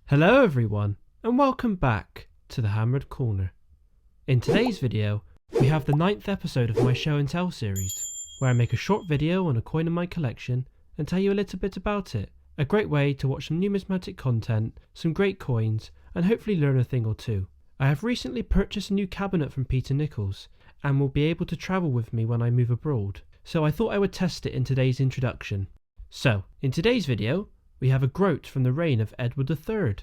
Hello everyone, and welcome back to the Hammered Corner. In today's video, we have the 9th episode of my show and tell series, where I make a short video on a coin in my collection and tell you a little bit about it. A great way to watch some numismatic content, some great coins, and hopefully learn a thing or two. I have recently purchased a new cabinet from Peter Nichols, and will be able to travel with me when I move abroad, so I thought I would test it in today's introduction. So, in today's video, we have a groat from the reign of Edward III.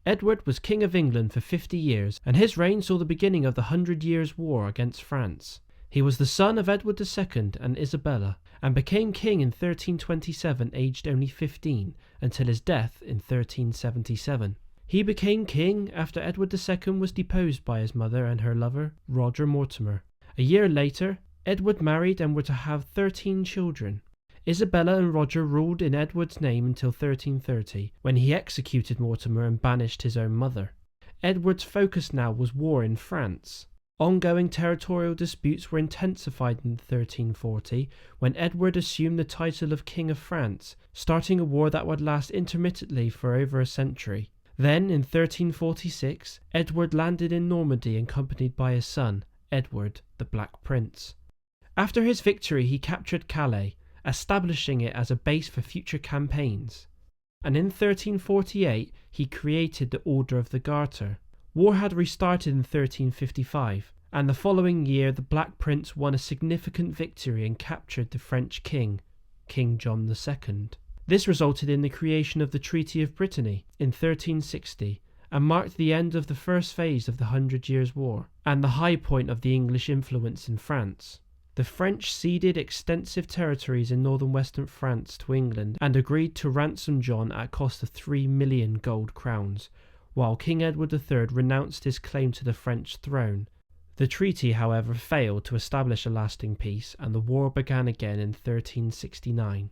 Edward was King of England for 50 years, and his reign saw the beginning of the 100 Years' War against France. He was the son of Edward II and Isabella, and became king in 1327, aged only 15, until his death in 1377. He became king after Edward II was deposed by his mother and her lover, Roger Mortimer. A year later, Edward married and were to have 13 children. Isabella and Roger ruled in Edward's name until 1330, when he executed Mortimer and banished his own mother. Edward's focus now was war in France. Ongoing territorial disputes were intensified in 1340, when Edward assumed the title of King of France, starting a war that would last intermittently for over a century. Then, in 1346, Edward landed in Normandy accompanied by his son, Edward the Black Prince. After his victory, he captured Calais, establishing it as a base for future campaigns. And in 1348 he created the Order of the Garter. War had restarted in 1355, and the following year the Black Prince won a significant victory and captured the French king, King John II. This resulted in the creation of the Treaty of Brittany in 1360, and marked the end of the first phase of the 100 Years' War, and the high point of the English influence in France. The French ceded extensive territories in northern western France to England and agreed to ransom John at a cost of 3 million gold crowns, while King Edward III renounced his claim to the French throne. The treaty, however, failed to establish a lasting peace, and the war began again in 1369.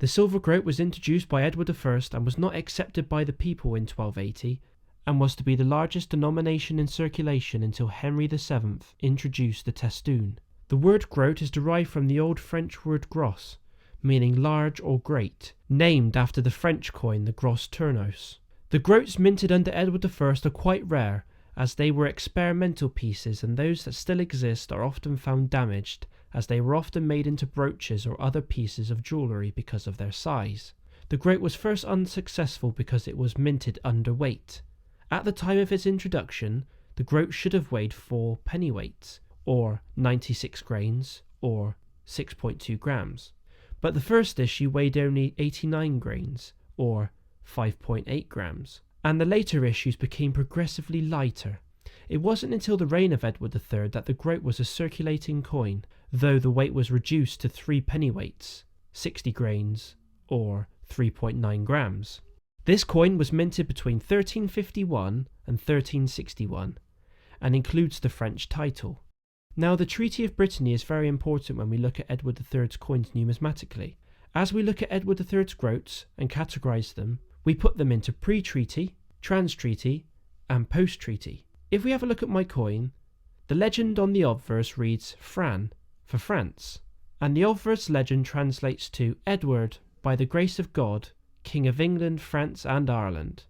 The silver groat was introduced by Edward I and was not accepted by the people in 1280, and was to be the largest denomination in circulation until Henry VII introduced the testoon. The word groat is derived from the old French word gros, meaning large or great, named after the French coin, the gros tournos. The groats minted under Edward I are quite rare, as they were experimental pieces, and those that still exist are often found damaged, as they were often made into brooches or other pieces of jewellery because of their size. The groat was first unsuccessful because it was minted underweight. At the time of its introduction, the groat should have weighed 4 pennyweights, or 96 grains, or 6.2 grams. But the first issue weighed only 89 grains, or 5.8 grams, and the later issues became progressively lighter. It wasn't until the reign of Edward III that the groat was a circulating coin, though the weight was reduced to 3 pennyweights, 60 grains, or 3.9 grams. This coin was minted between 1351 and 1361, and includes the French title. Now, the Treaty of Brittany is very important when we look at Edward III's coins numismatically. As we look at Edward III's groats and categorise them, we put them into pre-treaty, trans-treaty, and post-treaty. If we have a look at my coin, the legend on the obverse reads Fran for France, and the obverse legend translates to Edward, by the grace of God, King of England, France and Ireland.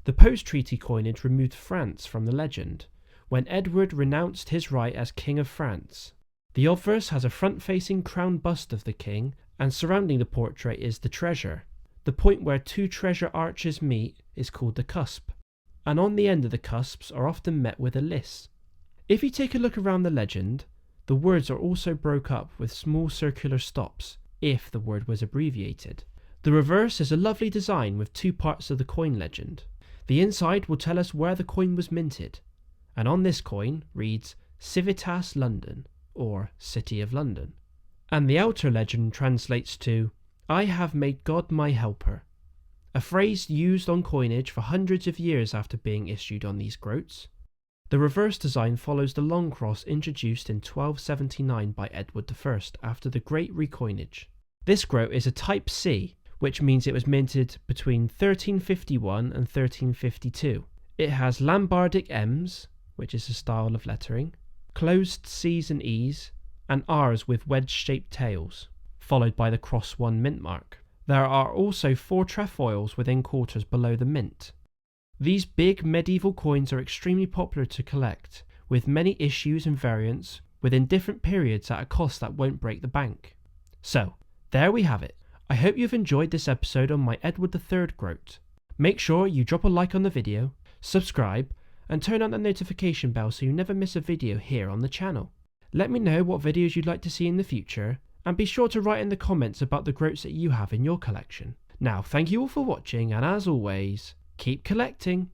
The post-treaty coinage removed France from the legend, when Edward renounced his right as King of France. The obverse has a front-facing crown bust of the king, and surrounding the portrait is the treasure. The point where 2 treasure arches meet is called the cusp, and on the end of the cusps are often met with a lis. If you take a look around the legend, the words are also broke up with small circular stops, if the word was abbreviated. The reverse is a lovely design with 2 parts of the coin legend. The inside will tell us where the coin was minted, and on this coin reads Civitas London, or City of London. And the outer legend translates to I have made God my helper, a phrase used on coinage for hundreds of years after being issued on these groats. The reverse design follows the long cross introduced in 1279 by Edward I after the Great Recoinage. This groat is a Type C, which means it was minted between 1351 and 1352. It has Lambardic M's, which is a style of lettering, closed C's and E's, and R's with wedge-shaped tails, followed by the ×1 mint mark. There are also 4 trefoils within quarters below the mint. These big medieval coins are extremely popular to collect, with many issues and variants within different periods at a cost that won't break the bank. So, there we have it. I hope you've enjoyed this episode on my Edward III Groat. Make sure you drop a like on the video, subscribe, and turn on the notification bell so you never miss a video here on the channel. Let me know what videos you'd like to see in the future, and be sure to write in the comments about the groats that you have in your collection. Now, thank you all for watching, and as always, keep collecting!